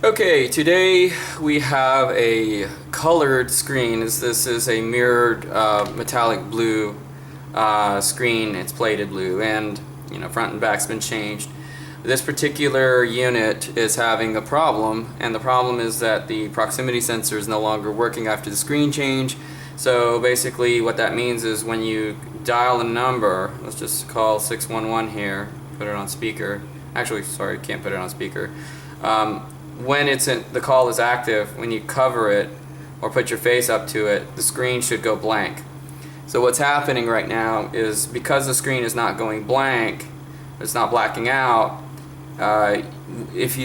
Okay, today we have a colored screen. This is a mirrored metallic blue screen. It's plated blue, and front and back's been changed. This particular unit is having a problem, and the problem is that the proximity sensor is no longer working after the screen change. So basically what that means is when you dial a number, let's just call 611 here, put it on speaker. Actually, sorry, can't put it on speaker. When the call is active, when you cover it or put your face up to it, the screen should go blank. So what's happening right now is because the screen is not going blank, it's not blacking out, if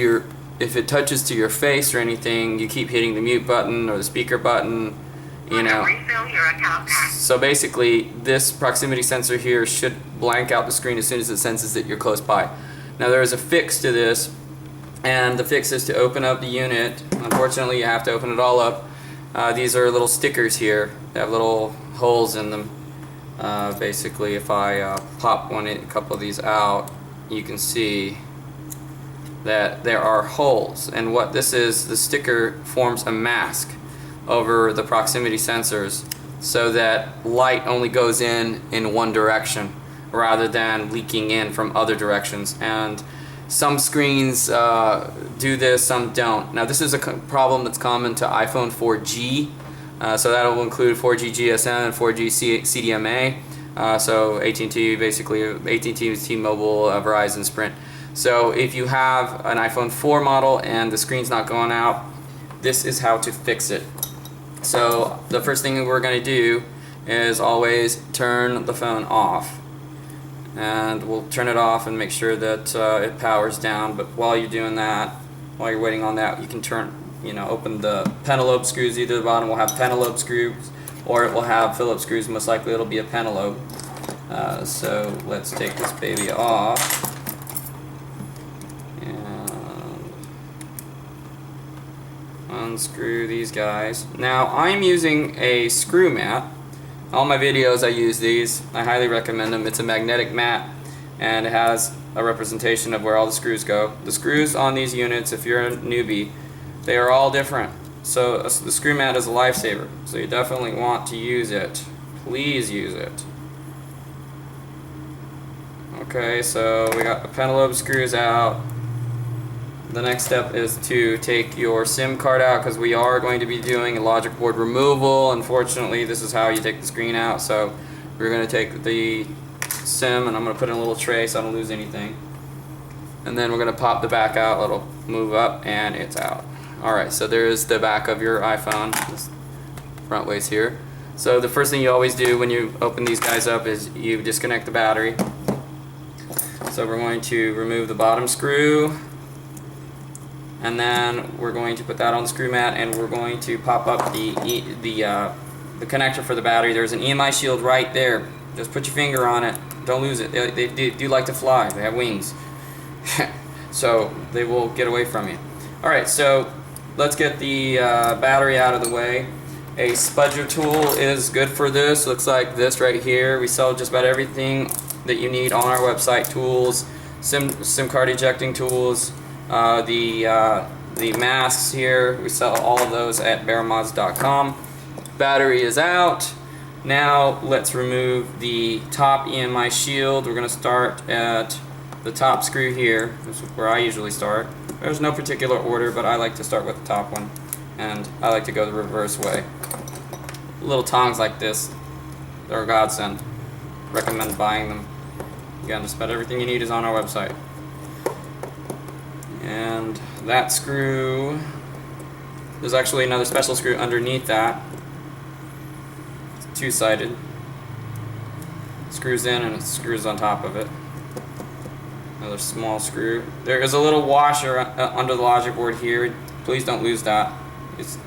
it touches to your face or anything, you keep hitting the mute button or the speaker button, So basically this proximity sensor here should blank out the screen as soon as it senses that you're close by. Now there is a fix to this, and the fix is to open up the unit. Unfortunately, you have to open it all up. These are little stickers here. They have little holes in them. Basically, if I pop a couple of these out, you can see that there are holes. And what this is, the sticker forms a mask over the proximity sensors so that light only goes in one direction rather than leaking in from other directions. And some screens do this, some don't. Now this is a problem that's common to iPhone 4G, so that will include 4G GSM and 4G CDMA. So AT&T, basically AT&T, T-Mobile, Verizon, Sprint. So if you have an iPhone 4 model and the screen's not going out, this is how to fix it. So the first thing we're going to do is always turn the phone off. And we'll turn it off and make sure that it powers down. But while you're doing that, while you're waiting on that, you can open the pentalobe screws. Either the bottom will have pentalobe screws or it will have Phillips screws. Most likely it'll be a pentalobe. So let's take this baby off and unscrew these guys. Now I'm using a screw mat. All my videos I use these. I highly recommend them. It's a magnetic mat and it has a representation of where all the screws go. The screws on these units, if you're a newbie, they are all different. So the screw mat is a lifesaver. So you definitely want to use it. Please use it. Okay, so we got the pentalobe screws out. The next step is to take your SIM card out because we are going to be doing a logic board removal. Unfortunately, this is how you take the screen out. So we're going to take the SIM and I'm going to put it in a little tray so I don't lose anything. And then we're going to pop the back out. It'll move up and it's out. Alright, so there's the back of your iPhone. This front ways here. So the first thing you always do when you open these guys up is you disconnect the battery. So we're going to remove the bottom screw. And then we're going to put that on the screw mat and we're going to pop up the connector for the battery. There's an EMI shield right there. Just put your finger on it. Don't lose it. They do like to fly. They have wings. So they will get away from you. Alright, so let's get the battery out of the way. A spudger tool is good for this. Looks like this right here. We sell just about everything that you need on our website. Tools, SIM card ejecting tools, the masks here, we sell all of those at BareMods.com. Battery is out. Now let's remove the top EMI shield. We're going to start at the top screw here. This is where I usually start. There's no particular order, but I like to start with the top one, and I like to go the reverse way. Little tongs like this, they're a godsend. Recommend buying them. Again, just about everything you need is on our website. And that screw, there's actually another special screw underneath that. It's two-sided. Screws in and it screws on top of it. Another small screw. There is a little washer under the logic board here. Please don't lose that. It's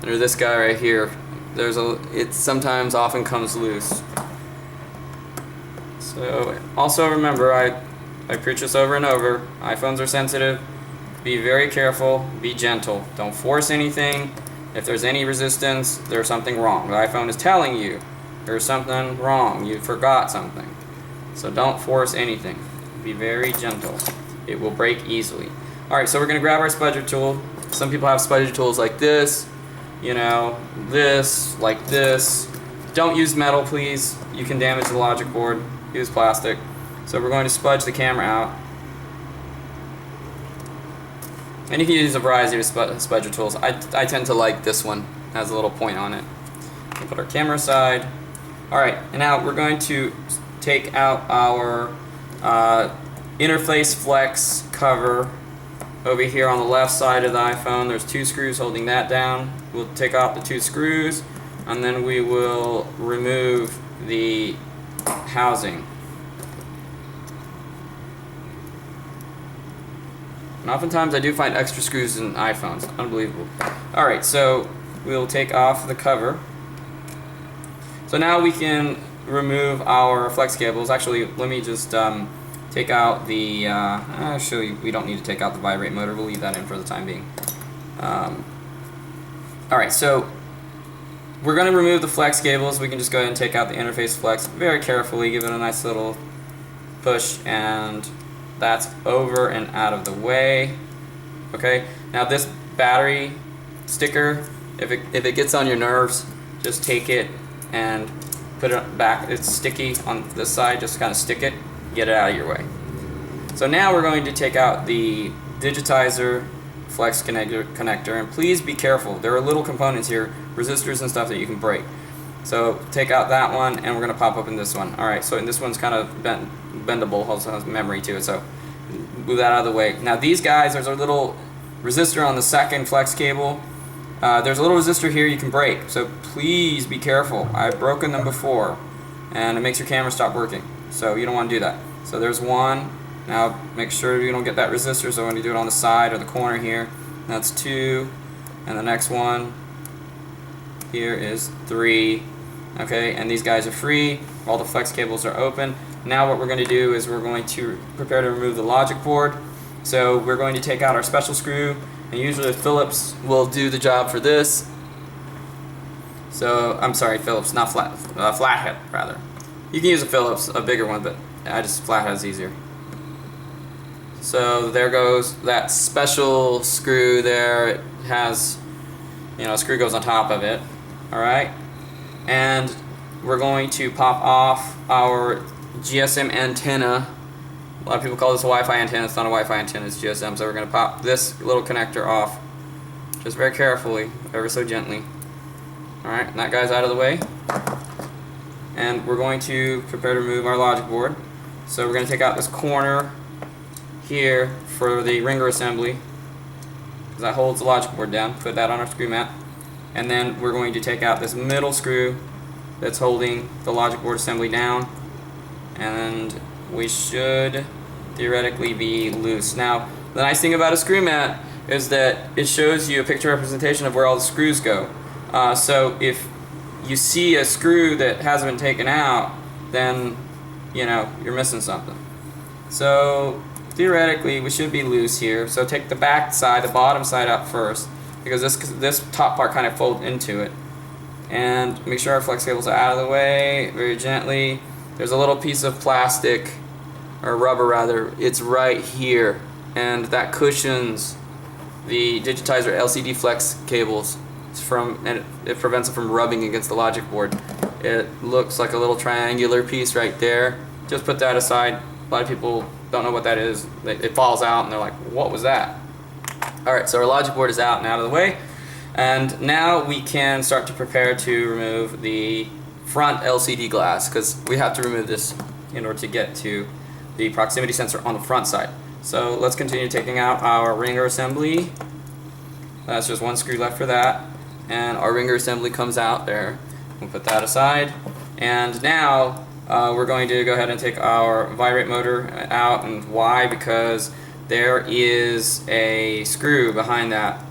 under this guy right here. It sometimes often comes loose. So also remember, I preach this over and over. iPhones are sensitive. Be very careful. Be gentle. Don't force anything. If there's any resistance, there's something wrong. The iPhone is telling you there's something wrong. You forgot something. So don't force anything. Be very gentle. It will break easily. Alright, so we're going to grab our spudger tool. Some people have spudgy tools like this, you know, this, like this. Don't use metal, please. You can damage the logic board. Use plastic. So we're going to spudge the camera out. And you can use a variety of spudger tools. I tend to like this one. It has a little point on it. We'll put our camera aside. Alright, and now we're going to take out our interface flex cover over here on the left side of the iPhone. There's 2 screws holding that down. We'll take out the 2 screws, and then we will remove the housing. And oftentimes I do find extra screws in iPhones. Unbelievable. Alright, so we'll take off the cover. So now we can remove our flex cables. Actually, let me just take out the, actually we don't need to take out the vibrate motor. We'll leave that in for the time being. Alright, so we're going to remove the flex cables. We can just go ahead and take out the interface flex very carefully, give it a nice little push, and that's over and out of the way. Okay, now this battery sticker, if it gets on your nerves, just take it and put it back. It's sticky on this side, just kind of stick it, get it out of your way. So now we're going to take out the digitizer flex connector, and please be careful. There are little components here, resistors and stuff that you can break. So take out that one, and we're going to pop open this one. Alright, so this one's kind of bendable, also has memory to it, so move that out of the way. Now these guys, there's a little resistor on the second flex cable. There's a little resistor here you can break, so please be careful. I've broken them before, and it makes your camera stop working, so you don't want to do that. So there's one. Now make sure you don't get that resistor, so when you do it on the side or the corner here, that's 2, and the next one here is 3. Okay, and these guys are free. All the flex cables are open. Now what we're going to do is we're going to prepare to remove the logic board. So we're going to take out our special screw, and usually Phillips will do the job for this. So, I'm sorry, Phillips, not flathead, rather. You can use a Phillips, a bigger one, but flathead's easier. So there goes that special screw there. It has, you know, a screw goes on top of it. Alright? And we're going to pop off our GSM antenna. A lot of people call this a Wi-Fi antenna. It's not a Wi-Fi antenna, it's GSM. So we're going to pop this little connector off, just very carefully, ever so gently. Alright, and that guy's out of the way. And we're going to prepare to remove our logic board. So we're going to take out this corner here for the ringer assembly, because that holds the logic board down. Put that on our screw mat. And then we're going to take out this middle screw that's holding the logic board assembly down, and we should theoretically be loose. Now, the nice thing about a screw mat is that it shows you a picture representation of where all the screws go. So if you see a screw that hasn't been taken out, then you know you're missing something. So theoretically we should be loose here. So take the back side, the bottom side out first, because this top part kind of folds into it. And make sure our flex cables are out of the way very gently. There's a little piece of plastic, or rubber rather, it's right here, and that cushions the digitizer LCD flex cables and it prevents it from rubbing against the logic board. It looks like a little triangular piece right there. Just put that aside. A lot of people don't know what that is. It falls out and they're like, what was that? Alright, so our logic board is out and out of the way. And now we can start to prepare to remove the front LCD glass, because we have to remove this in order to get to the proximity sensor on the front side. So let's continue taking out our ringer assembly. That's just one screw left for that. And our ringer assembly comes out there. We'll put that aside. And now we're going to go ahead and take our vibrate motor out. And why? Because there is a screw behind that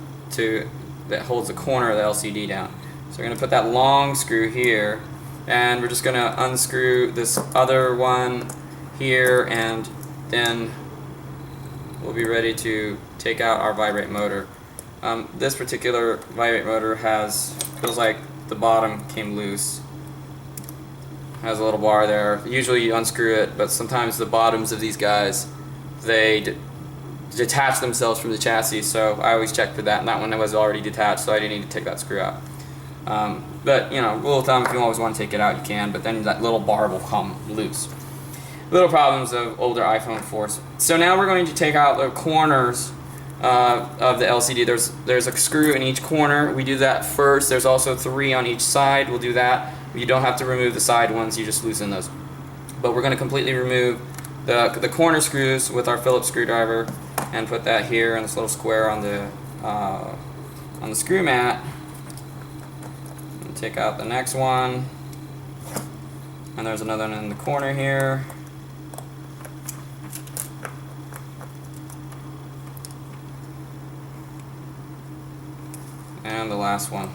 that holds the corner of the LCD down. So we're going to put that long screw here, and we're just going to unscrew this other one here, and then we'll be ready to take out our vibrate motor. This particular vibrate motor feels like the bottom came loose. Has a little bar there. Usually you unscrew it, but sometimes the bottoms of these guys, they detach themselves from the chassis, so I always check for that, and that one was already detached, so I didn't need to take that screw out. But you know, rule of thumb, if you always want to take it out, you can, but then that little bar will come loose. Little problems of older iPhone 4s. So now we're going to take out the corners of the LCD. There's a screw in each corner. We do that first. There's also 3 on each side. We'll do that. You don't have to remove the side ones, you just loosen those. But we're going to completely remove the corner screws with our Phillips screwdriver and put that here in this little square on the screw mat. And take out the next one. And there's another one in the corner here. And the last one.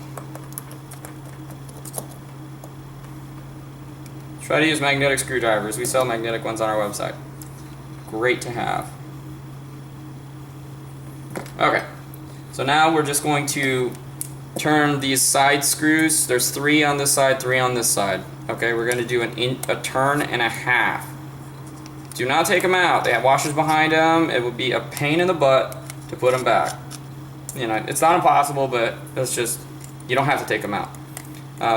Try to use magnetic screwdrivers. We sell magnetic ones on our website. Great to have. Okay, so now we're just going to turn these side screws. There's 3 on this side, 3 on this side. Okay, we're going to do a turn and a half. Do not take them out. They have washers behind them. It would be a pain in the butt to put them back. You know, it's not impossible, but it's just, you don't have to take them out.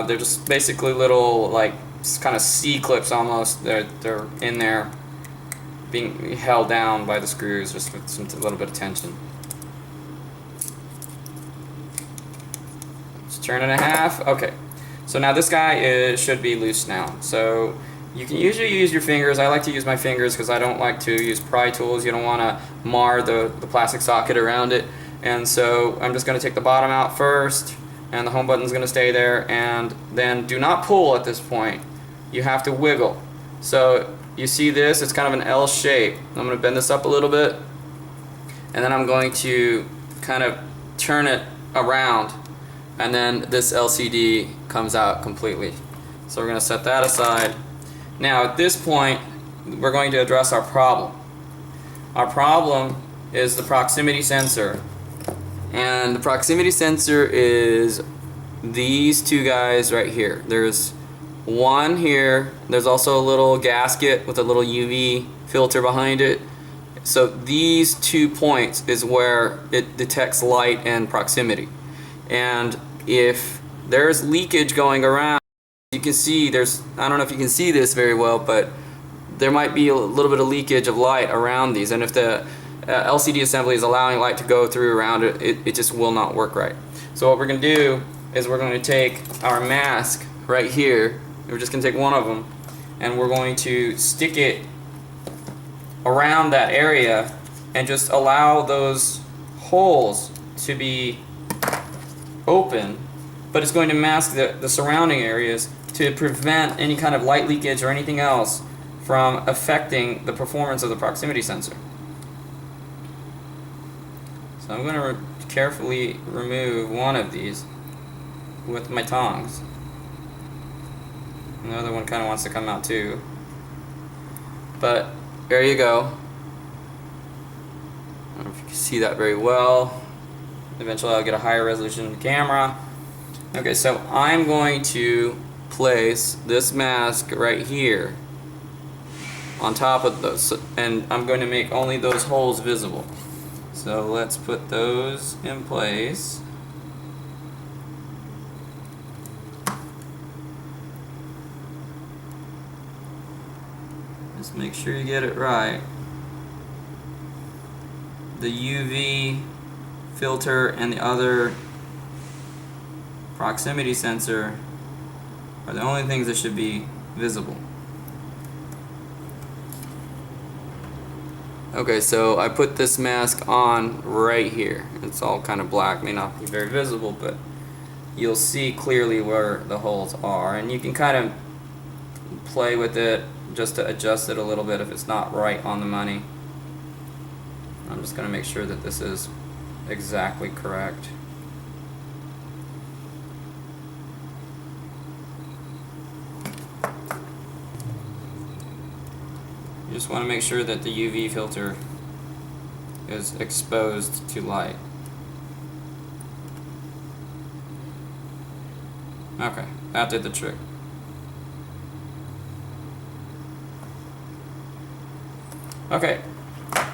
They're just basically little, like, kind of C-clips almost. They're in there being held down by the screws just with a little bit of tension. Just turn and a half. Okay, so now this guy should be loose now. So you can usually use your fingers. I like to use my fingers because I don't like to use pry tools. You don't want to mar the plastic socket around it. And so I'm just going to take the bottom out first, and the home button's going to stay there, and then do not pull at this point. You have to wiggle. So you see this, it's kind of an L shape. I'm going to bend this up a little bit, and then I'm going to kind of turn it around, and then this LCD comes out completely. So we're going to set that aside. Now at this point, we're going to address our problem. Our problem is the proximity sensor. And the proximity sensor is these 2 guys right here. There's one here. There's also a little gasket with a little UV filter behind it. So these 2 points is where it detects light and proximity. And if there's leakage going around, you can see I don't know if you can see this very well, but there might be a little bit of leakage of light around these. And if the LCD assembly is allowing light to go through around it, it just will not work right. So what we're going to do is we're going to take our mask right here. We're just going to take one of them, and we're going to stick it around that area and just allow those holes to be open, but it's going to mask the surrounding areas to prevent any kind of light leakage or anything else from affecting the performance of the proximity sensor. So I'm going to carefully remove one of these with my tongs. And the other one kind of wants to come out too. But there you go. I don't know if you can see that very well. Eventually I'll get a higher resolution camera. Okay, so I'm going to place this mask right here on top of those, and I'm going to make only those holes visible. So let's put those in place. Just make sure you get it right. The UV filter and the other proximity sensor are the only things that should be visible. Okay, so I put this mask on right here. It's all kind of black, may not be very visible, but you'll see clearly where the holes are, and you can kind of play with it just to adjust it a little bit if it's not right on the money. I'm just going to make sure that this is exactly correct. You just want to make sure that the UV filter is exposed to light. Okay, that did the trick. Okay,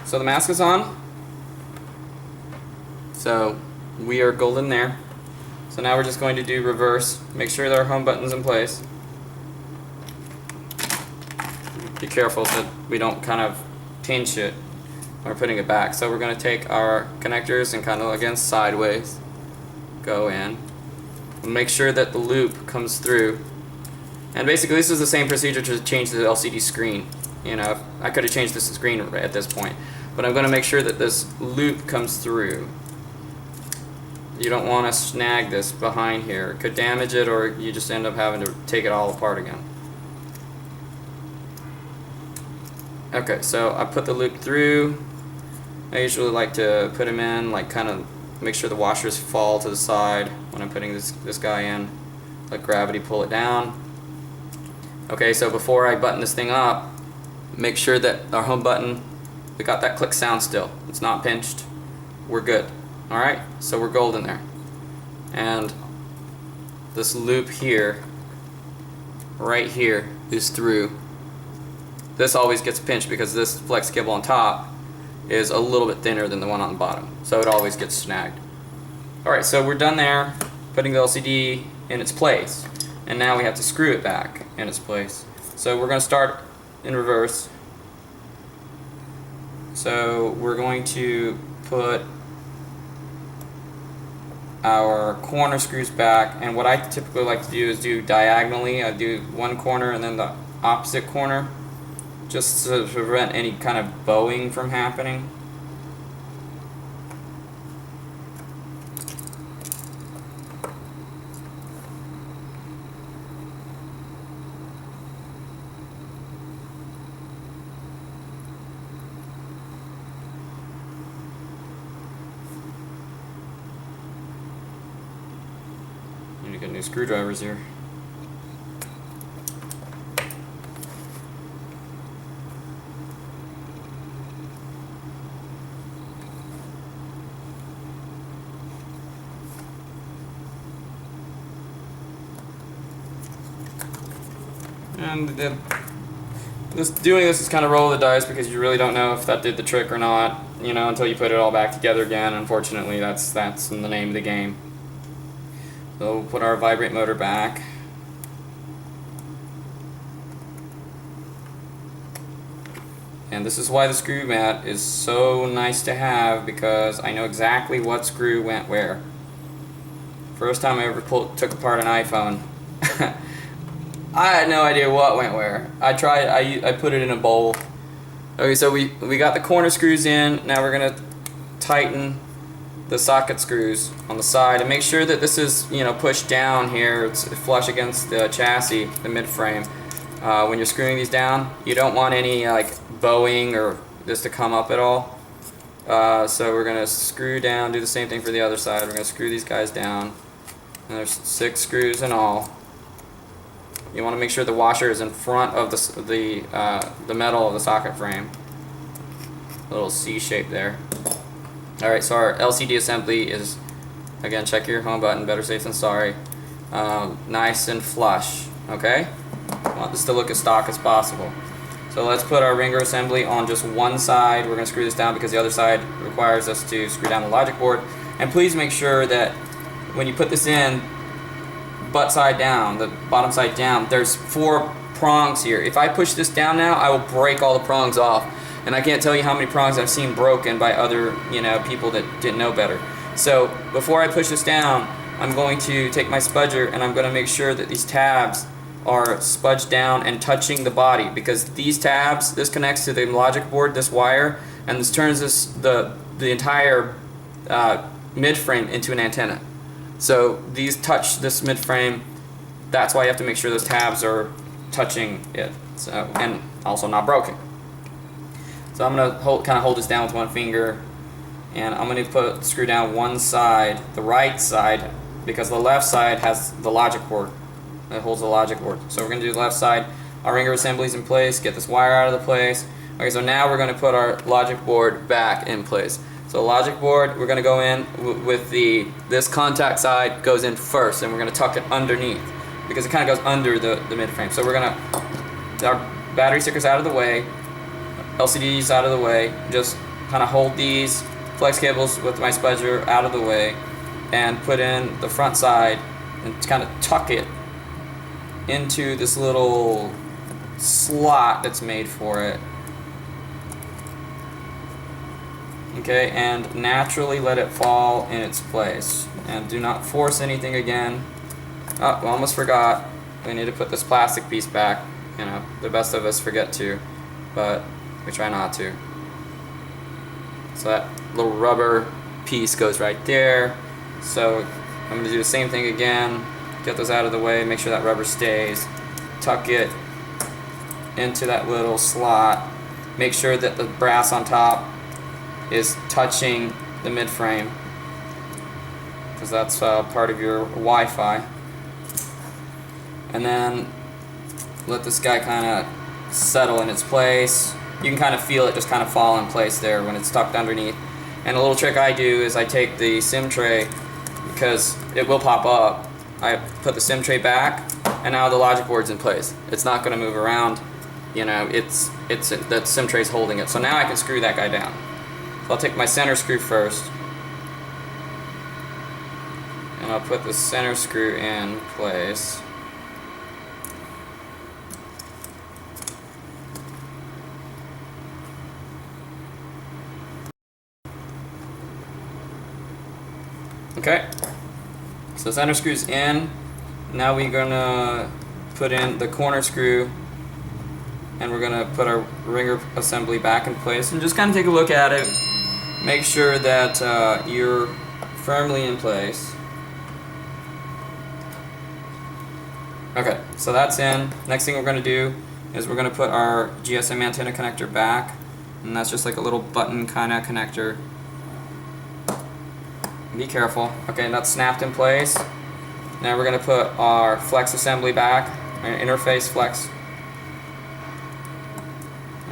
so the mask is on. So we are golden there. So now we're just going to do reverse. Make sure that our home button's in place. Be careful that we don't kind of pinch it when we're putting it back. So we're going to take our connectors and kind of again sideways go in. And make sure that the loop comes through. And basically this is the same procedure to change the LCD screen. You know, I could have changed this screen at this point, but I'm going to make sure that this loop comes through. You don't want to snag this behind here. It could damage it, or you just end up having to take it all apart again. Okay, so I put the loop through. I usually like to put them in, like kind of make sure the washers fall to the side when I'm putting this guy in. Let gravity pull it down. Okay, so before I button this thing up, make sure that our home button, we got that click sound still. It's not pinched. We're good. Alright, so we're golden there. And this loop here, right here, is through. This always gets pinched because this flex cable on top is a little bit thinner than the one on the bottom. So it always gets snagged. Alright, so we're done there, putting the LCD in its place. And now we have to screw it back in its place. So we're going to start in reverse. So we're going to put our corner screws back, and what I typically like to do is do diagonally. I do one corner and then the opposite corner, just to prevent any kind of bowing from happening. Need to get new screwdrivers here. And doing this is kind of roll of the dice because you really don't know if that did the trick or not, you know, until you put it all back together again. Unfortunately, that's in the name of the game. So we'll put our vibrate motor back. And this is why the screw mat is so nice to have, because I know exactly what screw went where. First time I ever took apart an iPhone, I had no idea what went where. I put it in a bowl. Okay, so we got the corner screws in. Now we're gonna tighten the socket screws on the side, and make sure that this is, you know, pushed down here. It's flush against the chassis, the mid frame. When you're screwing these down, you don't want any like bowing or this to come up at all. So we're gonna screw down. Do the same thing for the other side. We're gonna screw these guys down. And there's 6 screws in all. You want to make sure the washer is in front of the metal of the socket frame. A little C shape there. Alright, so our LCD assembly is, again, check your home button, better safe than sorry. Nice and flush, okay? I want this to look as stock as possible. So let's put our ringer assembly on just one side. We're going to screw this down because the other side requires us to screw down the logic board. And please make sure that when you put this in, butt side down, the bottom side down, there's 4 prongs here. If I push this down now, I will break all the prongs off. And I can't tell you how many prongs I've seen broken by other, you know, people that didn't know better. So before I push this down, I'm going to take my spudger and I'm going to make sure that these tabs are spudged down and touching the body, because these tabs, this connects to the logic board, this wire, and this turns the entire mid-frame into an antenna. So these touch this mid-frame. That's why you have to make sure those tabs are touching it, so, and also not broken. So I'm going to kind of hold this down with one finger, and I'm going to screw down one side, the right side, because the left side has the logic board. It holds the logic board. So we're going to do the left side. Our ringer assembly's in place. Get this wire out of the place. Okay, so now we're going to put our logic board back in place. So logic board, we're going to go in with this contact side goes in first, and we're going to tuck it underneath because it kind of goes under the mid frame. So we're going to, our battery sticker's out of the way, LCD's out of the way, just kind of hold these flex cables with my spudger out of the way and put in the front side and kind of tuck it into this little slot that's made for it. Okay, and naturally let it fall in its place. And do not force anything again. Oh, we almost forgot. We need to put this plastic piece back. You know, the best of us forget to, but we try not to. So that little rubber piece goes right there. So I'm going to do the same thing again. Get those out of the way, make sure that rubber stays. Tuck it into that little slot. Make sure that the brass on top is touching the mid-frame, because that's part of your Wi-Fi. And then let this guy kind of settle in its place. You can kind of feel it just kind of fall in place there when it's tucked underneath. And a little trick I do is I take the SIM tray, because it will pop up. I put the SIM tray back, and now the logic board's in place. It's not going to move around. You know, the SIM tray's holding it. So now I can screw that guy down. So I'll take my center screw first, and I'll put the center screw in place. Okay, so center screw's in. Now we're gonna put in the corner screw, and we're gonna put our ringer assembly back in place and just kind of take a look at it. Make sure that you're firmly in place. Okay, so that's in. Next thing we're gonna do is we're gonna put our GSM antenna connector back, and that's just like a little button kind of connector. Be careful. Okay, that's snapped in place. Now we're going to put our flex assembly back, our interface flex.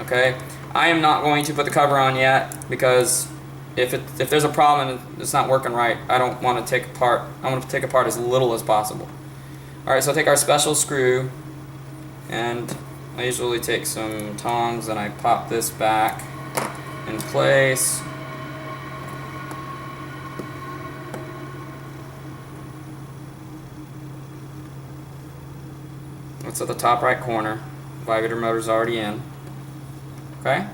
Okay, I am not going to put the cover on yet, because if there's a problem and it's not working right, I don't want to take apart. I want to take apart as little as possible. Alright, so I'll take our special screw, and I usually take some tongs and I pop this back in place. It's at the top right corner. Vibrator motor's already in. Okay?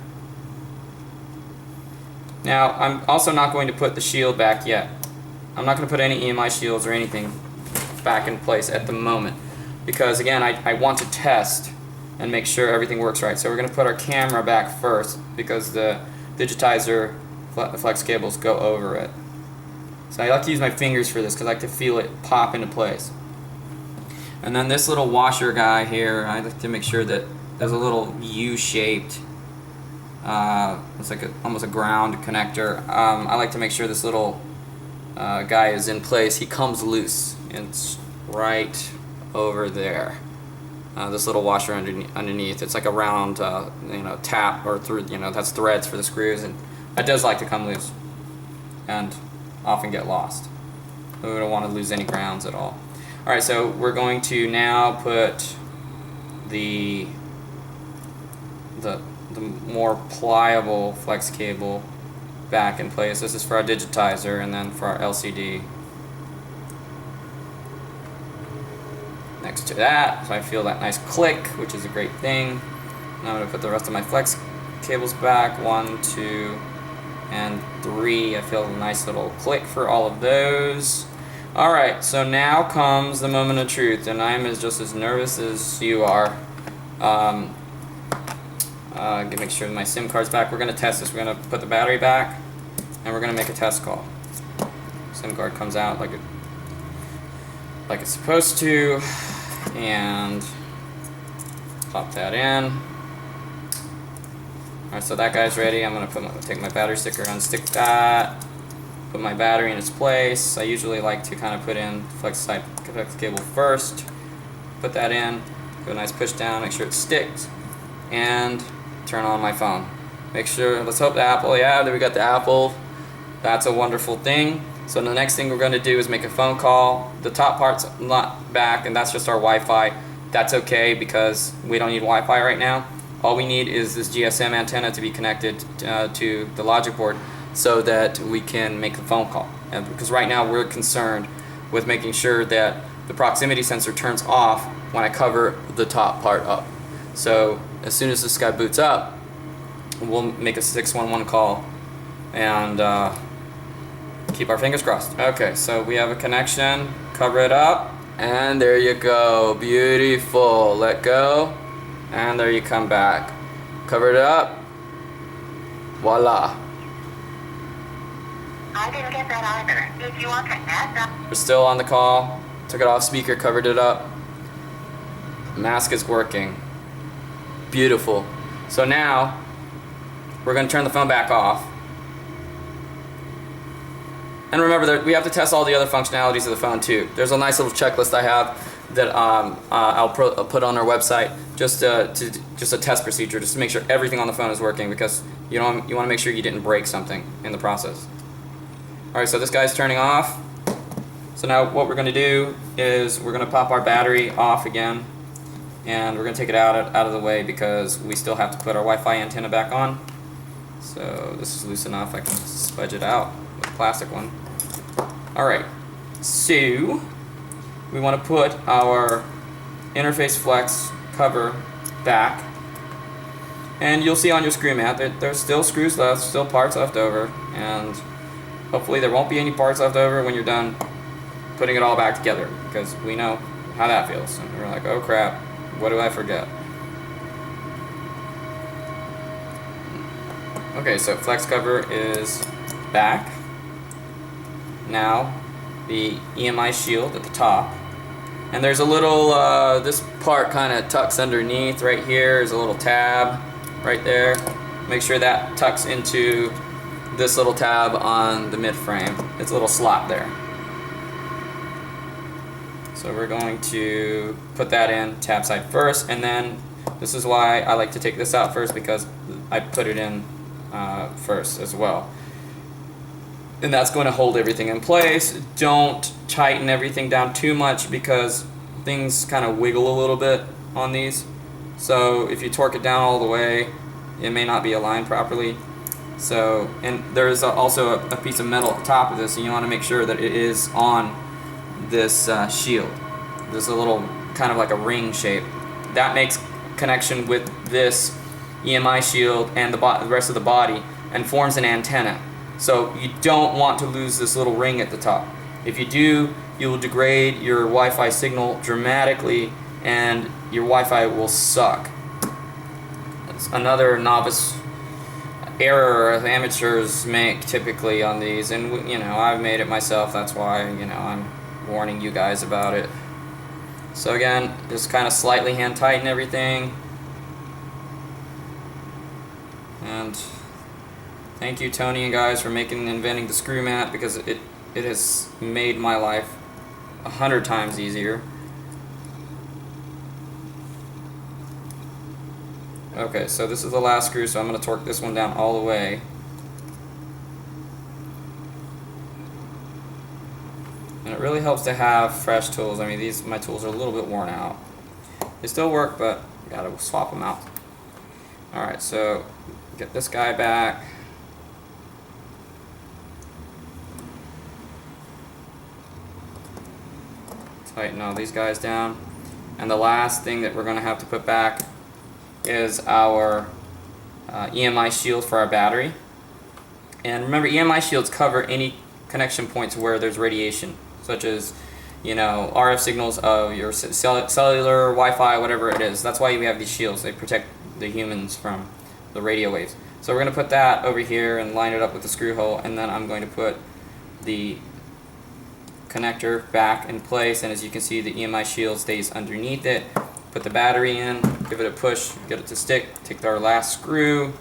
Now, I'm also not going to put the shield back yet. I'm not going to put any EMI shields or anything back in place at the moment, because again, I want to test and make sure everything works right. So we're going to put our camera back first, because the digitizer flex cables go over it. So I like to use my fingers for this because I like to feel it pop into place. And then this little washer guy here, I like to make sure that there's a little U-shaped, it's like almost a ground connector. I like to make sure this little guy is in place. He comes loose. It's right over there. This little washer underneath. It's like a round, tap, or through, that's threads for the screws, and it does like to come loose and often get lost. We don't want to lose any grounds at all. Alright, so we're going to now put the more pliable flex cable back in place. This is for our digitizer, and then for our LCD. Next to that, so I feel that nice click, which is a great thing. Now I'm going to put the rest of my flex cables back. 1, 2, and 3. I feel a nice little click for all of those. Alright, so now comes the moment of truth, and I'm just as nervous as you are. Make sure my SIM card's back. We're going to test this. We're going to put the battery back, and we're going to make a test call. SIM card comes out like it's supposed to, and pop that in. Alright, so that guy's ready. I'm going to take my battery sticker, unstick that. Put my battery in its place. I usually like to kind of put in flex cable first. Put that in. Give a nice push down. Make sure it sticks. And turn on my phone. Make sure. Let's hope the Apple. Yeah, there we got the Apple. That's a wonderful thing. So the next thing we're going to do is make a phone call. The top part's not back, and that's just our Wi-Fi. That's okay, because we don't need Wi-Fi right now. All we need is this GSM antenna to be connected to the logic board. so that we can make the phone call. And because right now we're concerned with making sure that the proximity sensor turns off when I cover the top part up. So as soon as this guy boots up, we'll make a 611 call and keep our fingers crossed. Okay, so we have a connection, cover it up, and there you go, beautiful. Let go, and there you come back. Cover it up, voila. I didn't get that either. If you want to add that. We're still on the call, took it off speaker, covered it up. Mask is working. Beautiful. So now, we're going to turn the phone back off. And remember that we have to test all the other functionalities of the phone too. There's a nice little checklist I have that I'll put on our website, just a test procedure, just to make sure everything on the phone is working, because you want to make sure you didn't break something in the process. Alright, so this guy's turning off. So now what we're going to do is we're going to pop our battery off again, and we're going to take it out of the way because we still have to put our Wi-Fi antenna back on. So this is loose enough, I can spudge it out with a plastic one. Alright, so we want to put our interface flex cover back, and you'll see on your screw mat that there's still screws left, still parts left over, and hopefully there won't be any parts left over when you're done putting it all back together, because we know how that feels. And we're like, oh crap, what do I forget? Okay, so flex cover is back. Now the EMI shield at the top, and there's a little this part kind of tucks underneath right here. There's a little tab right there. Make sure that tucks into this little tab on the mid frame. It's a little slot there. So we're going to put that in tab side first, and then this is why I like to take this out first, because I put it in first as well. And that's going to hold everything in place. Don't tighten everything down too much, because things kind of wiggle a little bit on these. So if you torque it down all the way, it may not be aligned properly. So, and there's also a piece of metal at the top of this, and you want to make sure that it is on this shield. There's a little kind of like a ring shape that makes connection with this EMI shield and the rest of the body and forms an antenna. So you don't want to lose this little ring at the top. If you do, you will degrade your Wi-Fi signal dramatically, and your Wi-Fi will suck. That's another novice error amateurs make typically on these, and you know, I've made it myself. That's why, you know, I'm warning you guys about it. So again, just kind of slightly hand tighten everything. And thank you, Tony and guys, for inventing the screw mat, because it has made my life 100 times easier. Okay, so this is the last screw, so I'm going to torque this one down all the way. And it really helps to have fresh tools. I mean, my tools are a little bit worn out. They still work, but you gotta swap them out. Alright, so get this guy back. Tighten all these guys down. And the last thing that we're going to have to put back is our EMI shield for our battery. And remember, EMI shields cover any connection points where there's radiation, such as, you know, RF signals of your cellular, Wi-Fi, whatever it is. That's why we have these shields. They protect the humans from the radio waves. So we're going to put that over here and line it up with the screw hole, and then I'm going to put the connector back in place, and as you can see, the EMI shield stays underneath it. Put the battery in, give it a push, get it to stick, take our last screw,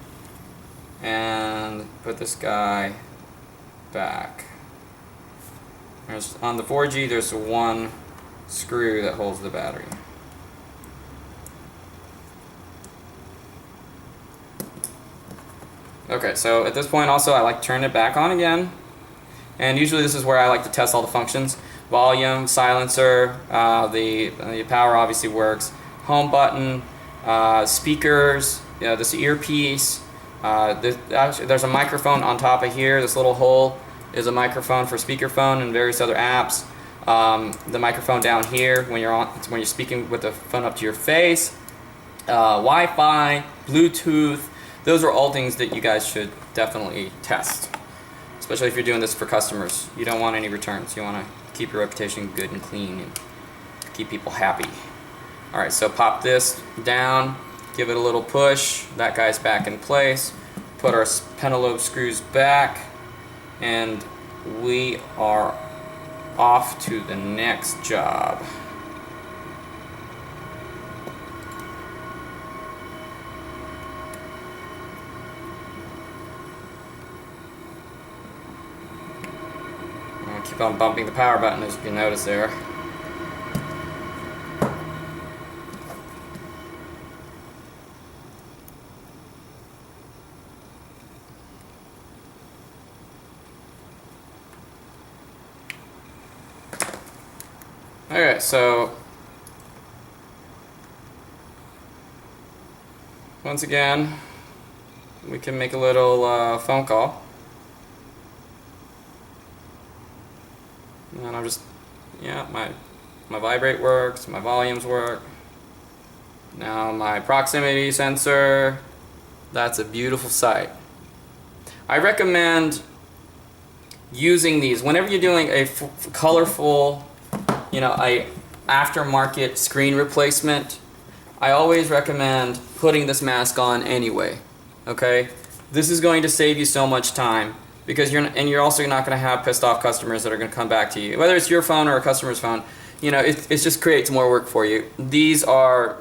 and put this guy back. On the 4G, there's one screw that holds the battery. Okay, so at this point also I like to turn it back on again. And usually this is where I like to test all the functions. Volume, silencer, the power obviously works, home button, speakers, you know, this earpiece, Actually, there's a microphone on top of here. This little hole is a microphone for speakerphone and various other apps. The microphone down here when you're speaking with the phone up to your face. Wi-Fi, Bluetooth. Those are all things that you guys should definitely test, especially if you're doing this for customers. You don't want any returns. You want to keep your reputation good and clean and keep people happy. Alright, so pop this down, give it a little push, that guy's back in place, put our pentalobe screws back, and we are off to the next job. Keep on bumping the power button, as you can notice there. Alright, so once again, we can make a little phone call. And I'm just, yeah, my vibrate works, my volumes work. Now my proximity sensor, that's a beautiful sight. I recommend using these whenever you're doing a colorful, a aftermarket screen replacement. I always recommend putting this mask on anyway. Okay, this is going to save you so much time. Because you're also not going to have pissed off customers that are going to come back to you. Whether it's your phone or a customer's phone, it just creates more work for you. These are,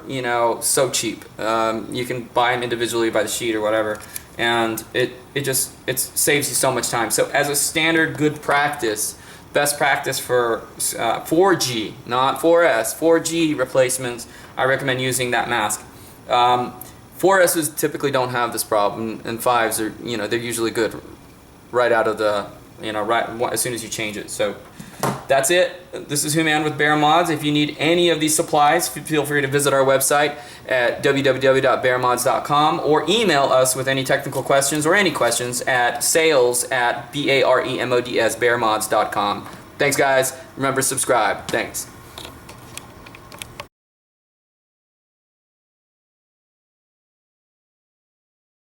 so cheap. You can buy them individually by the sheet or whatever, and it saves you so much time. So as a standard good practice, best practice for 4G, not 4S, 4G replacements, I recommend using that mask. 4S's typically don't have this problem, and 5s are, they're usually good right out of the, right as soon as you change it. So that's it. This is Human with BareMods. If you need any of these supplies, feel free to visit our website at www.baremods.com or email us with any technical questions or any questions at sales@baremods.com. Thanks, guys. Remember, subscribe. Thanks.